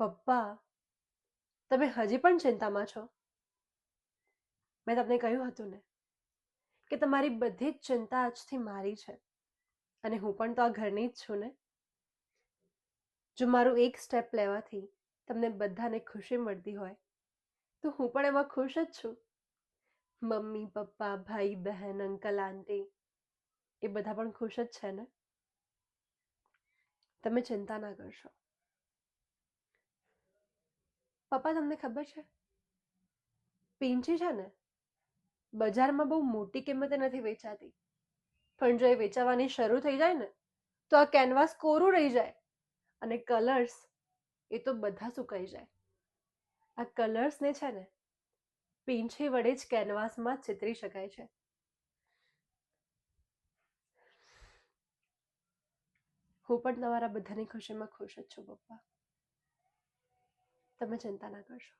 પપ્પા, તમે હજી પણ ચિંતામાં છો? મેં તમને કહ્યું હતું ને કે તમારી બધી જ ચિંતા આજથી મારી છે, અને હું પણ તો આ ઘરની જ છું ને. જો મારું એક સ્ટેપ લેવાથી તમને બધાને ખુશી મળતી હોય તો હું પણ એમાં ખુશ જ છું. મમ્મી પપ્પા, ભાઈ બહેન, અંકલ આંટી એ બધા પણ ખુશ જ છે ને. તમે ચિંતા ના કરશો. પપ્પા, તમને ખબર છે, પીંછી છે ને, બજારમાં બહુ મોટી કિંમતે નથી વેચાતી, પણ જો એ વેચાવાની શરૂ થઈ જાય ને તો આ કેનવાસ કોરું રહી જાય, અને કલર્સ એ તો બધા સુકાઈ જાય. આ કલર્સને છે ને પીંછી વડે જ કેનવાસમાં ચિતરી શકાય છે. હું પણ તમારા બધાની ખુશીમાં ખુશ જ છું પપ્પા. તમે ચિંતા ના કરશો.